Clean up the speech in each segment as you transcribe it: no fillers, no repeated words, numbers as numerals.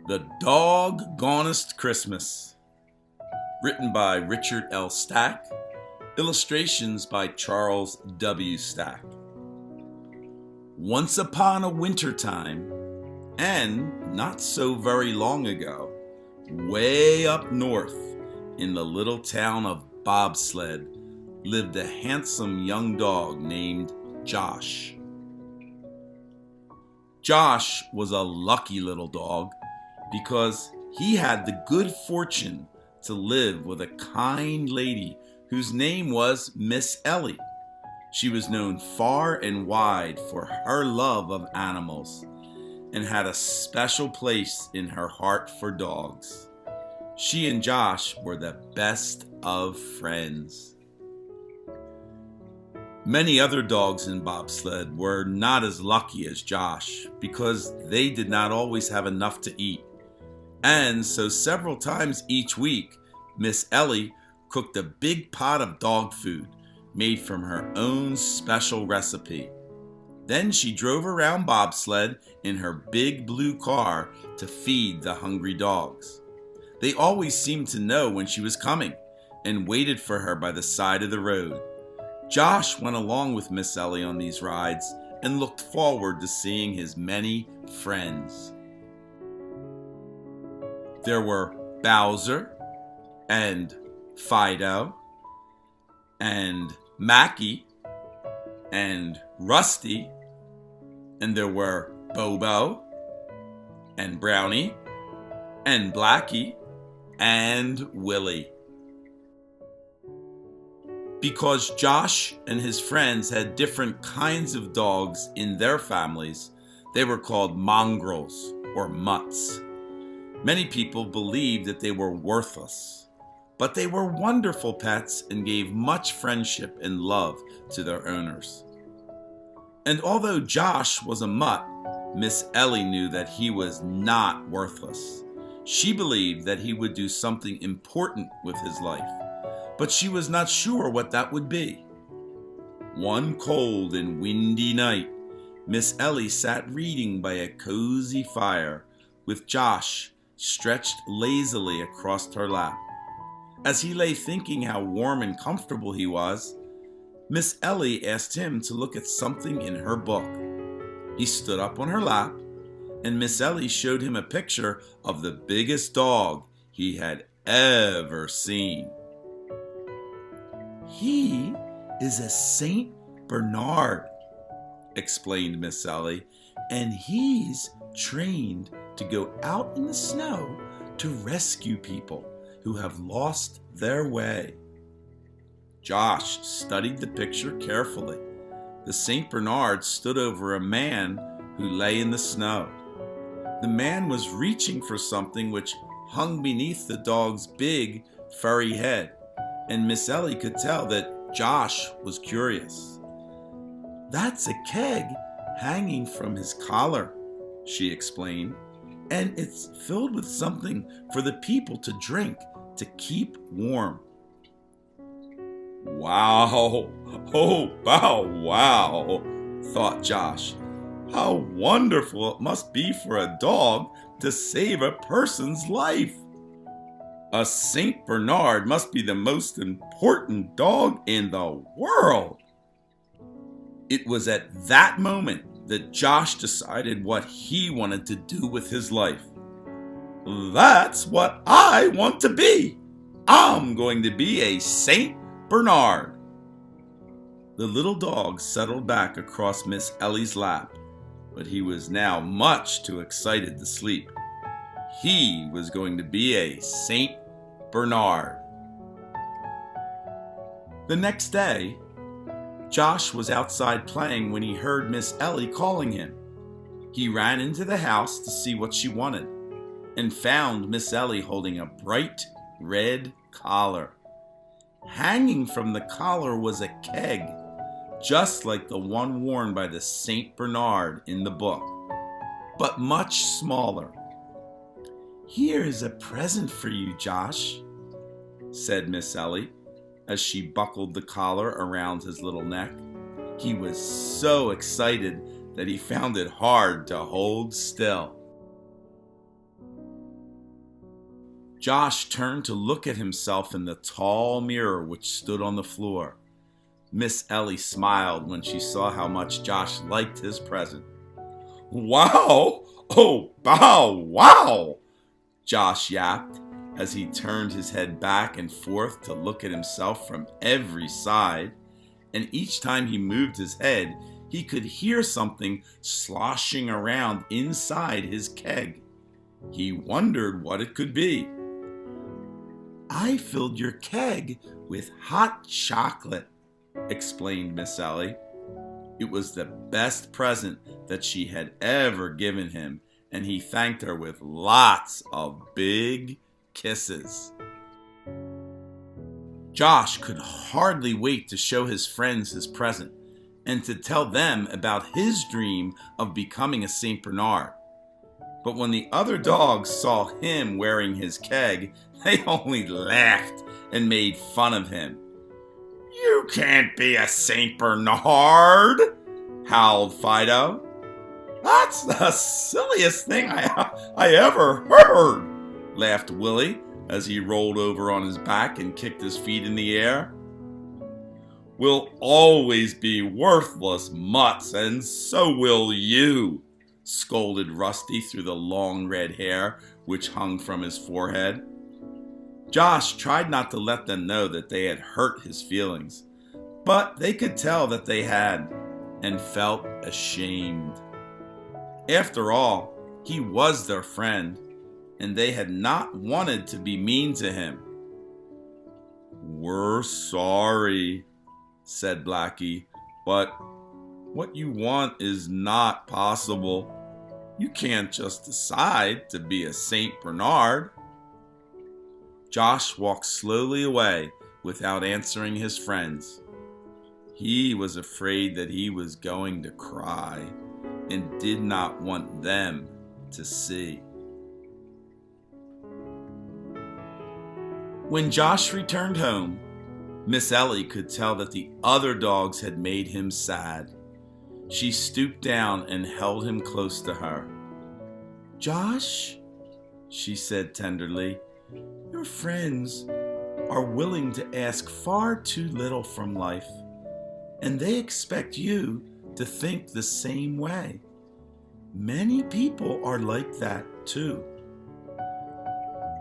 The Doggonest Christmas. Written by Richard L. Stack. Illustrations by Charles W. Stack. Once upon a winter time, and not so very long ago, way up north in the little town of Bobsled, lived a handsome young dog named Josh. Josh was a lucky little dog because he had the good fortune to live with a kind lady whose name was Miss Ellie. She was known far and wide for her love of animals and had a special place in her heart for dogs. She and Josh were the best of friends. Many other dogs in Bobsled were not as lucky as Josh because they did not always have enough to eat. And so several times each week, Miss Ellie cooked a big pot of dog food made from her own special recipe. Then she drove around Bobsled in her big blue car to feed the hungry dogs. They always seemed to know when she was coming and waited for her by the side of the road. Josh went along with Miss Ellie on these rides and looked forward to seeing his many friends. There were Bowser and Fido and Mackie and Rusty, and there were Bobo and Brownie and Blackie and Willie. Because Josh and his friends had different kinds of dogs in their families, they were called mongrels or mutts. Many people believed that they were worthless, but they were wonderful pets and gave much friendship and love to their owners. And although Josh was a mutt, Miss Ellie knew that he was not worthless. She believed that he would do something important with his life, but she was not sure what that would be. One cold and windy night, Miss Ellie sat reading by a cozy fire with Josh stretched lazily across her lap. As he lay thinking how warm and comfortable he was, Miss Ellie asked him to look at something in her book. He stood up on her lap, and Miss Ellie showed him a picture of the biggest dog he had ever seen. "He is a Saint Bernard," explained Miss Ellie, "and he's trained to go out in the snow to rescue people who have lost their way." Josh studied the picture carefully. The Saint Bernard stood over a man who lay in the snow. The man was reaching for something which hung beneath the dog's big, furry head, and Miss Ellie could tell that Josh was curious. "That's a keg hanging from his collar," she explained, "and it's filled with something for the people to drink to keep warm." "Wow, oh, bow wow," thought Josh. "How wonderful it must be for a dog to save a person's life. A Saint Bernard must be the most important dog in the world." It was at that moment that Josh decided what he wanted to do with his life. "That's what I want to be. I'm going to be a Saint Bernard." The little dog settled back across Miss Ellie's lap, but he was now much too excited to sleep. He was going to be a Saint Bernard. The next day, Josh was outside playing when he heard Miss Ellie calling him. He ran into the house to see what she wanted and found Miss Ellie holding a bright red collar. Hanging from the collar was a keg, just like the one worn by the Saint Bernard in the book, but much smaller. "Here is a present for you, Josh," said Miss Ellie as she buckled the collar around his little neck. He was so excited that he found it hard to hold still. Josh turned to look at himself in the tall mirror which stood on the floor. Miss Ellie smiled when she saw how much Josh liked his present. "Wow! Oh, bow wow!" Josh yapped as he turned his head back and forth to look at himself from every side, and each time he moved his head, he could hear something sloshing around inside his keg. He wondered what it could be. "I filled your keg with hot chocolate," explained Miss Ellie. It was the best present that she had ever given him, and he thanked her with lots of big kisses. Josh could hardly wait to show his friends his present and to tell them about his dream of becoming a St. Bernard. But when the other dogs saw him wearing his keg, they only laughed and made fun of him. "You can't be a St. Bernard," howled Fido. "That's the silliest thing I ever heard," laughed Willie as he rolled over on his back and kicked his feet in the air. "We'll always be worthless mutts, and so will you," scolded Rusty through the long red hair which hung from his forehead. Josh tried not to let them know that they had hurt his feelings, but they could tell that they had, and felt ashamed. After all, he was their friend, and they had not wanted to be mean to him. "We're sorry," said Blackie, "but what you want is not possible. You can't just decide to be a St. Bernard." Josh walked slowly away without answering his friends. He was afraid that he was going to cry and did not want them to see. When Josh returned home, Miss Ellie could tell that the other dogs had made him sad. She stooped down and held him close to her. "Josh," she said tenderly, "your friends are willing to ask far too little from life, and they expect you to think the same way. Many people are like that too.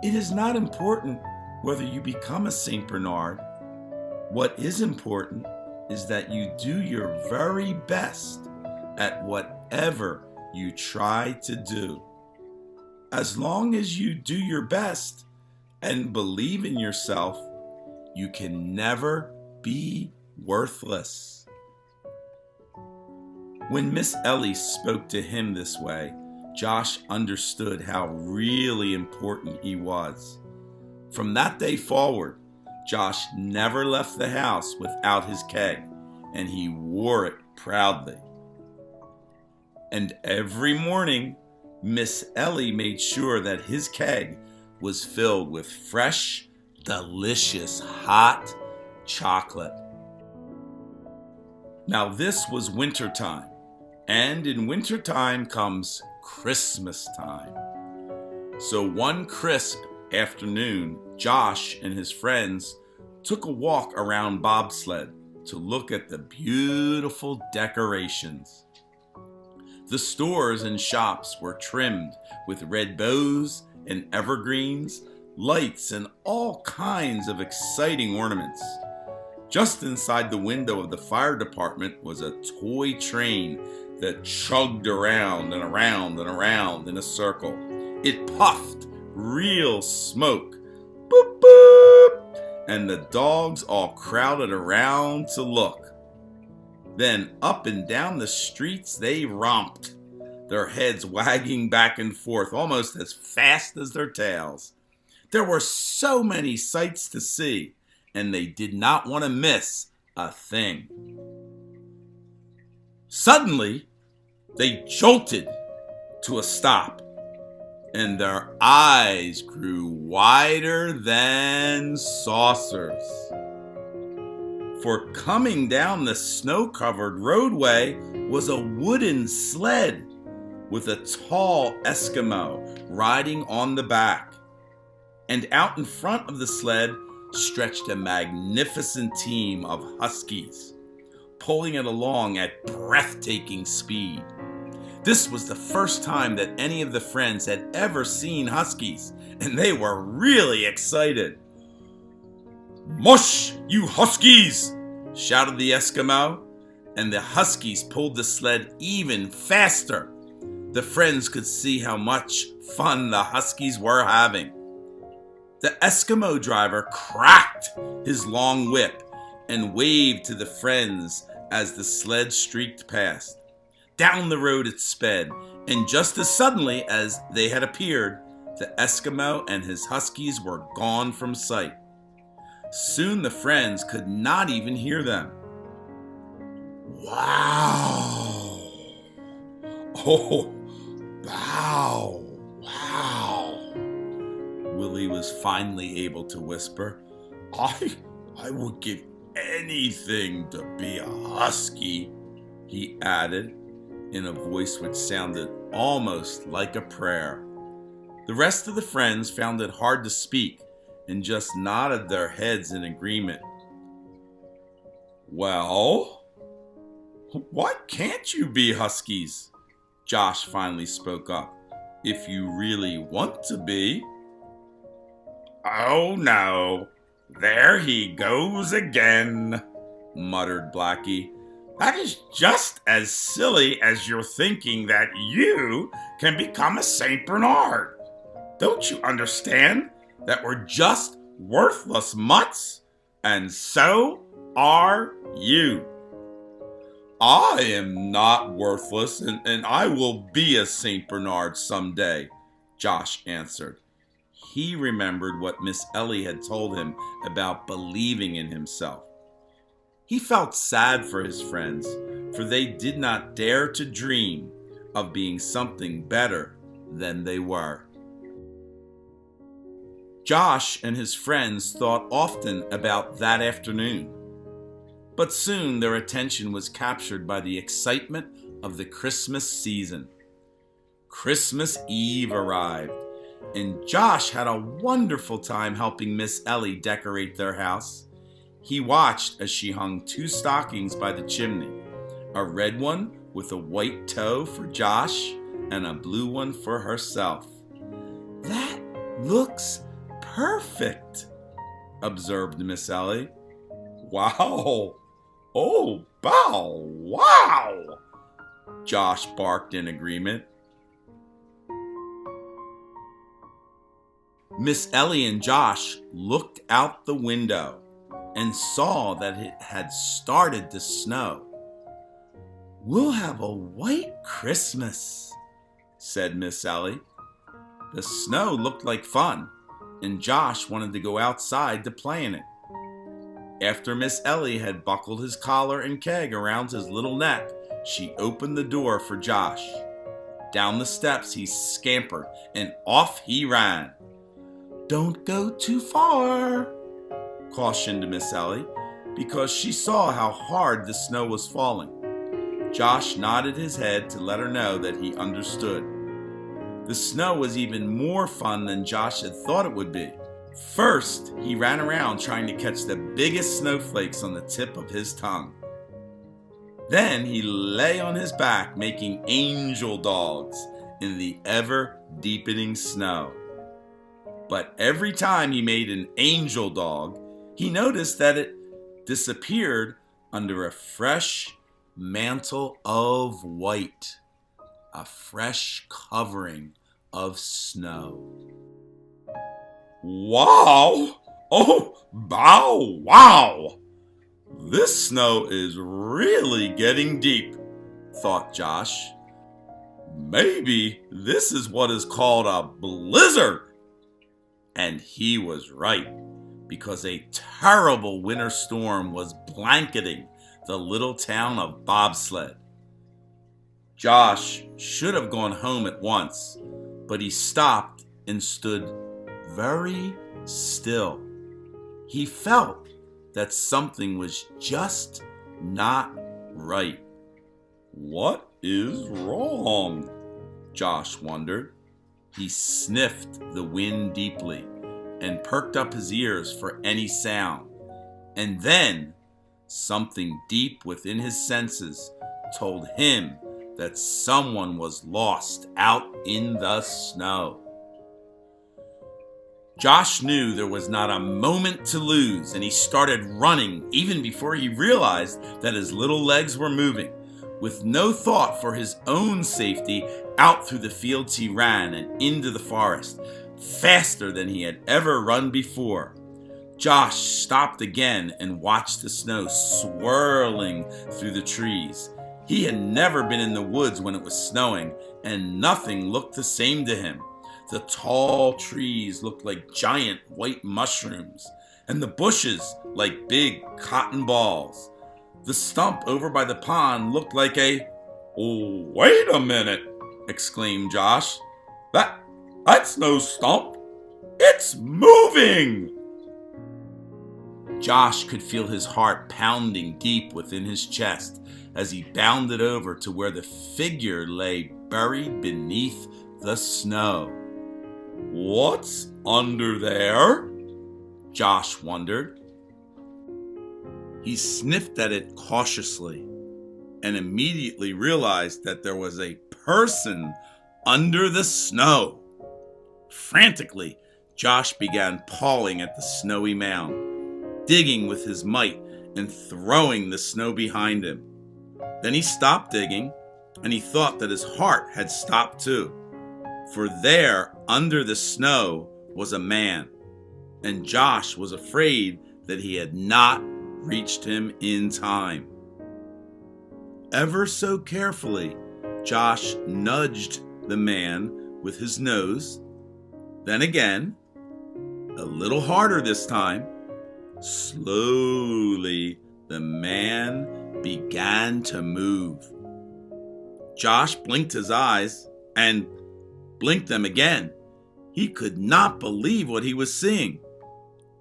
It is not important whether you become a St. Bernard. What is important is that you do your very best at whatever you try to do. As long as you do your best and believe in yourself, you can never be worthless." When Miss Ellie spoke to him this way, Josh understood how really important he was. From that day forward, Josh never left the house without his keg, and he wore it proudly. And every morning, Miss Ellie made sure that his keg was filled with fresh, delicious, hot chocolate. Now this was wintertime, and in wintertime comes Christmas time. So one crisp afternoon, Josh and his friends took a walk around Bobsled to look at the beautiful decorations. The stores and shops were trimmed with red bows and evergreens, lights, and all kinds of exciting ornaments. Just inside the window of the fire department was a toy train that chugged around and around and around in a circle. It puffed real smoke. Boop, boop! And the dogs all crowded around to look. Then up and down the streets they romped, their heads wagging back and forth almost as fast as their tails. There were so many sights to see, and they did not want to miss a thing. Suddenly, they jolted to a stop, and their eyes grew wider than saucers. For coming down the snow-covered roadway was a wooden sled with a tall Eskimo riding on the back. and out in front of the sled stretched a magnificent team of huskies, pulling it along at breathtaking speed. This was the first time that any of the friends had ever seen huskies, and they were really excited. "Mush, you huskies!" shouted the Eskimo, and the huskies pulled the sled even faster. The friends could see how much fun the huskies were having. The Eskimo driver cracked his long whip and waved to the friends as the sled streaked past. Down the road it sped, and just as suddenly as they had appeared, the Eskimo and his huskies were gone from sight. Soon the friends could not even hear them. "Wow! Oh, wow! Wow!" Willie was finally able to whisper. I would give anything to be a husky," he added, in a voice which sounded almost like a prayer. The rest of the friends found it hard to speak and just nodded their heads in agreement. "Well, why can't you be huskies?" Josh finally spoke up. "If you really want to be." "Oh no, there he goes again," muttered Blackie. "That is just as silly as you're thinking that you can become a Saint Bernard. Don't you understand that we're just worthless mutts? And so are you." "I am not worthless, and I will be a Saint Bernard someday," Josh answered. He remembered what Miss Ellie had told him about believing in himself. He felt sad for his friends, for they did not dare to dream of being something better than they were. Josh and his friends thought often about that afternoon, but soon their attention was captured by the excitement of the Christmas season. Christmas Eve arrived, and Josh had a wonderful time helping Miss Ellie decorate their house. He watched as she hung 2 stockings by the chimney, a red one with a white toe for Josh and a blue one for herself. "That looks perfect," observed Miss Ellie. "Wow! Oh, bow! Wow!" Josh barked in agreement. Miss Ellie and Josh looked out the window and saw that it had started to snow. "We'll have a white Christmas," said Miss Ellie. The snow looked like fun, and Josh wanted to go outside to play in it. After Miss Ellie had buckled his collar and keg around his little neck, she opened the door for Josh. Down the steps he scampered, and off he ran. "Don't go too far," cautioned Miss Ellie, because she saw how hard the snow was falling. Josh nodded his head to let her know that he understood. The snow was even more fun than Josh had thought it would be. First, he ran around trying to catch the biggest snowflakes on the tip of his tongue. Then he lay on his back making angel dogs in the ever-deepening snow. But every time he made an angel dog, he noticed that it disappeared under a fresh mantle of white, a fresh covering of snow. "Wow! Oh, bow wow! This snow is really getting deep," thought Josh. "Maybe this is what is called a blizzard." And he was right, because a terrible winter storm was blanketing the little town of Bobsled. Josh should have gone home at once, but he stopped and stood very still. He felt that something was just not right. "What is wrong?" Josh wondered. He sniffed the wind deeply and perked up his ears for any sound. And then, something deep within his senses told him that someone was lost out in the snow. Josh knew there was not a moment to lose, and he started running even before he realized that his little legs were moving. With no thought for his own safety, out through the fields he ran and into the forest, faster than he had ever run before. Josh stopped again and watched the snow swirling through the trees. He had never been in the woods when it was snowing, and nothing looked the same to him. The tall trees looked like giant white mushrooms, and the bushes like big cotton balls. The stump over by the pond looked like "Oh, wait a minute," exclaimed Josh. That's no stump. It's moving! Josh could feel his heart pounding deep within his chest as he bounded over to where the figure lay buried beneath the snow. "What's under there?" Josh wondered. He sniffed at it cautiously and immediately realized that there was a person under the snow. Frantically, Josh began pawing at the snowy mound, digging with his might and throwing the snow behind him. Then he stopped digging, and he thought that his heart had stopped too. For there, under the snow, was a man, and Josh was afraid that he had not reached him in time. Ever so carefully, Josh nudged the man with his nose. Then again, a little harder this time. Slowly, the man began to move. Josh blinked his eyes and blinked them again. He could not believe what he was seeing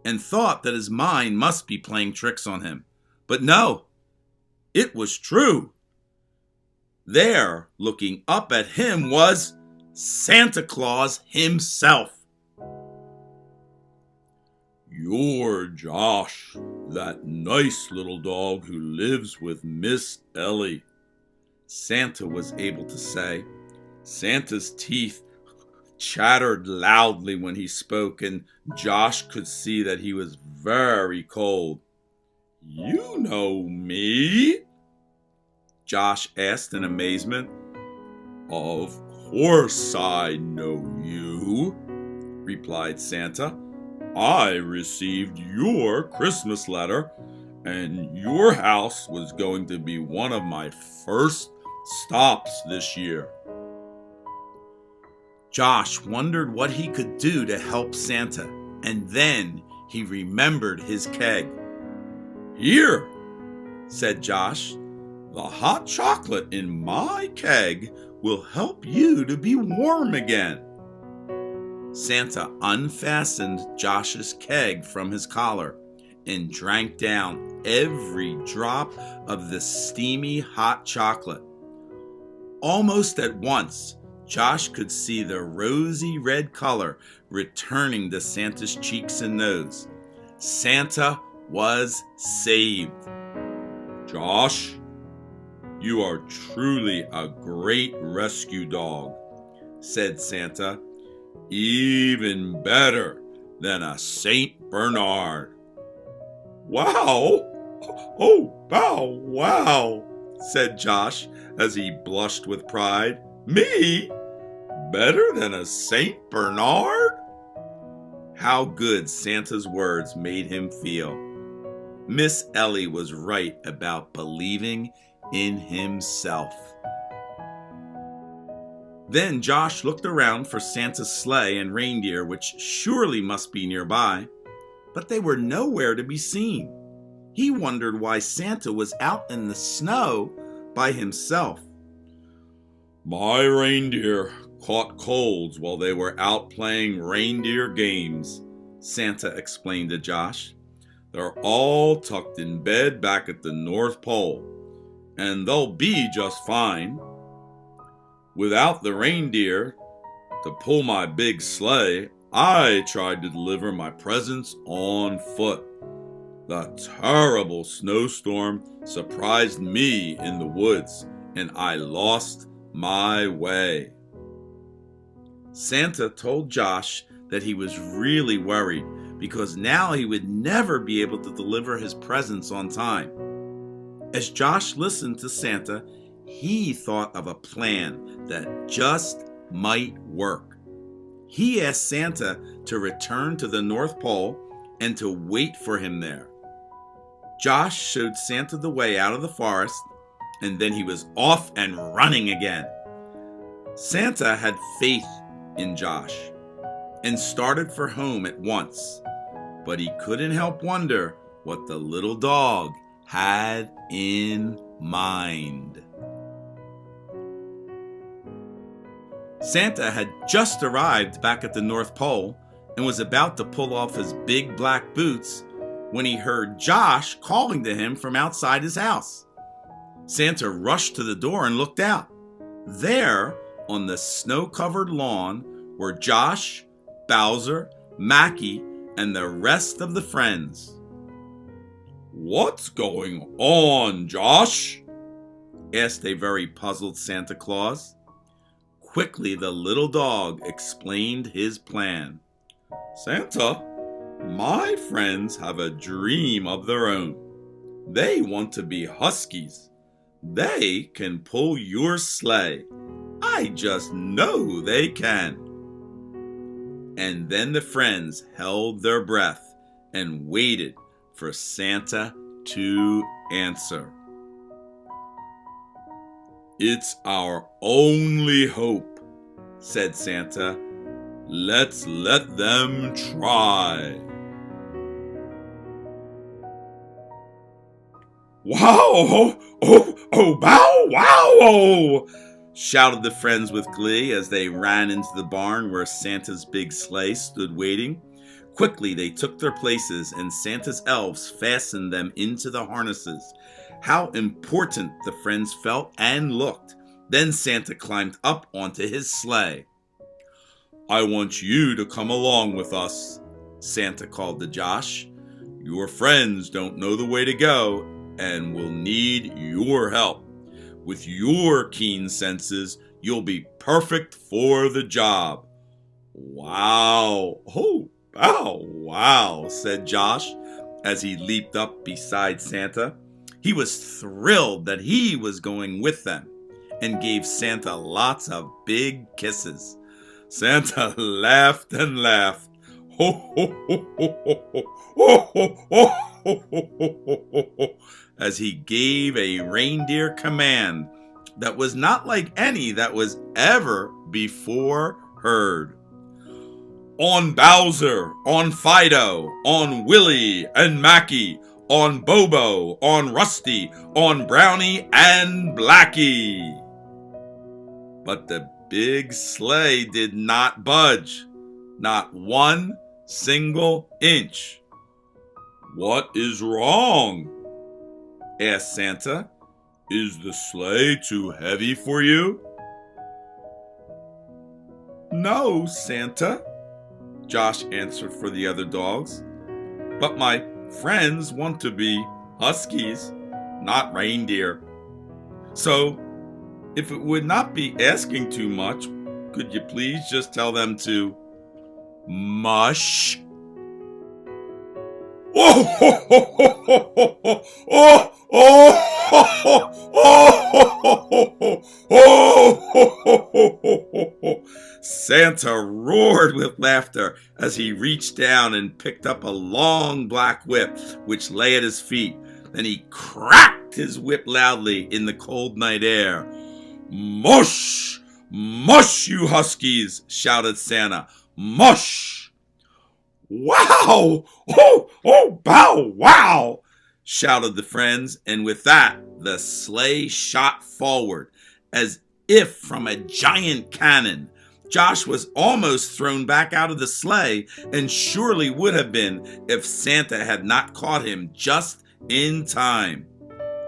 and thought that his mind must be playing tricks on him. But no, it was true. There, looking up at him, was Santa Claus himself. "You're Josh, that nice little dog who lives with Miss Ellie," Santa was able to say. Santa's teeth chattered loudly when he spoke, and Josh could see that he was very cold. "You know me?" Josh asked in amazement. "Of course I know you," replied Santa. "I received your Christmas letter, and your house was going to be one of my first stops this year." Josh wondered what he could do to help Santa, and then he remembered his keg. "Here," said Josh, "the hot chocolate in my keg will help you to be warm again." Santa unfastened Josh's keg from his collar and drank down every drop of the steamy hot chocolate. Almost at once, Josh could see the rosy red color returning to Santa's cheeks and nose. Santa was saved. "Josh, you are truly a great rescue dog," said Santa. "Even better than a Saint Bernard." "Wow! Oh, bow wow," said Josh as he blushed with pride. "Me? Better than a Saint Bernard?" How good Santa's words made him feel. Miss Ellie was right about believing in himself. Then Josh looked around for Santa's sleigh and reindeer, which surely must be nearby, but they were nowhere to be seen. He wondered why Santa was out in the snow by himself. "My reindeer caught colds while they were out playing reindeer games," Santa explained to Josh. "They're all tucked in bed back at the North Pole, and they'll be just fine. Without the reindeer to pull my big sleigh, I tried to deliver my presents on foot. The terrible snowstorm surprised me in the woods, and I lost my way." Santa told Josh that he was really worried because now he would never be able to deliver his presents on time. As Josh listened to Santa, he thought of a plan that just might work. He asked Santa to return to the North Pole and to wait for him there. Josh showed Santa the way out of the forest, and then he was off and running again. Santa had faith in Josh and started for home at once, but he couldn't help wonder what the little dog had in mind. Santa had just arrived back at the North Pole and was about to pull off his big black boots when he heard Josh calling to him from outside his house. Santa rushed to the door and looked out. There, on the snow-covered lawn, were Josh, Bowser, Mackie, and the rest of the friends. "What's going on, Josh?" asked a very puzzled Santa Claus. Quickly, the little dog explained his plan. "Santa, my friends have a dream of their own. They want to be huskies. They can pull your sleigh. I just know they can." And then the friends held their breath and waited for Santa to answer. "It's our only hope," said Santa. "Let's let them try." "Wow! Oh, bow wow!" shouted the friends with glee as they ran into the barn where Santa's big sleigh stood waiting. Quickly they took their places, and Santa's elves fastened them into the harnesses. How important the friends felt and looked. Then Santa climbed up onto his sleigh. "I want you to come along with us," Santa called to Josh. "Your friends don't know the way to go and will need your help. With your keen senses, you'll be perfect for the job." "Wow! Oh, bow wow!" said Josh as he leaped up beside Santa. He was thrilled that he was going with them and gave Santa lots of big kisses. Santa laughed and laughed. "Ho, ho, ho, ho, ho, ho, ho, ho, ho, ho, ho, ho," as he gave a reindeer command that was not like any that was ever before heard. "On Bowser, on Fido, on Willie and Mackie, on Bobo, on Rusty, on Brownie and Blackie." But the big sleigh did not budge, not one single inch. "What is wrong?" asked Santa. "Is the sleigh too heavy for you?" "No, Santa," Josh answered for the other dogs. "But my friends want to be huskies, not reindeer. So, if it would not be asking too much, could you please just tell them to mush?" "Oh, ho, ho, ho, ho, ho, ho, oh, oh, ho, ho, oh, ho." Santa roared with laughter as he reached down and picked up a long black whip which lay at his feet. Then he cracked his whip loudly in the cold night air. "Mush! Mush, you huskies!" shouted Santa. "Mush!" "Wow! Oh, bow wow!" shouted the friends, and with that, the sleigh shot forward as if from a giant cannon. Josh was almost thrown back out of the sleigh, and surely would have been if Santa had not caught him just in time.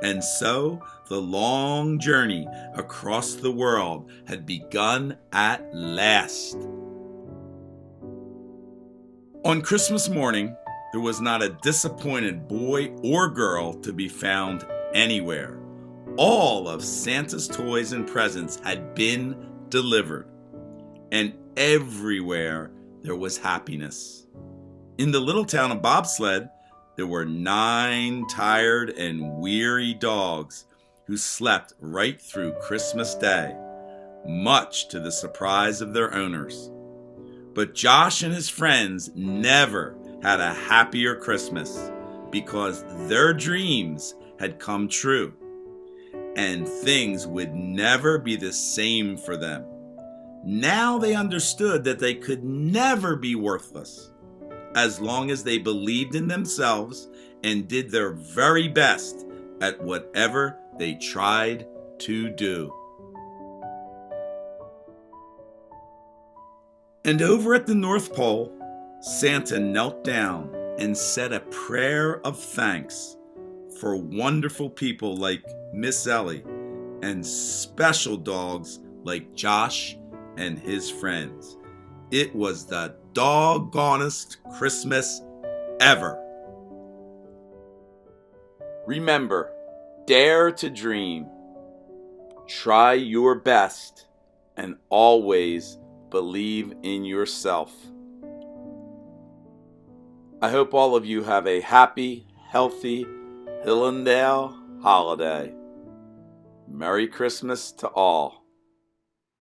And so the long journey across the world had begun at last. On Christmas morning, there was not a disappointed boy or girl to be found anywhere. All of Santa's toys and presents had been delivered, and everywhere there was happiness. In the little town of Bobsled, there were 9 tired and weary dogs who slept right through Christmas Day, much to the surprise of their owners. But Josh and his friends never had a happier Christmas because their dreams had come true, and things would never be the same for them. Now they understood that they could never be worthless as long as they believed in themselves and did their very best at whatever they tried to do. And over at the North Pole, Santa knelt down and said a prayer of thanks for wonderful people like Miss Ellie and special dogs like Josh and his friends. It was the doggonest Christmas ever. Remember, dare to dream, try your best, and always believe in yourself. I hope all of you have a happy, healthy Hillendale holiday. Merry Christmas to all.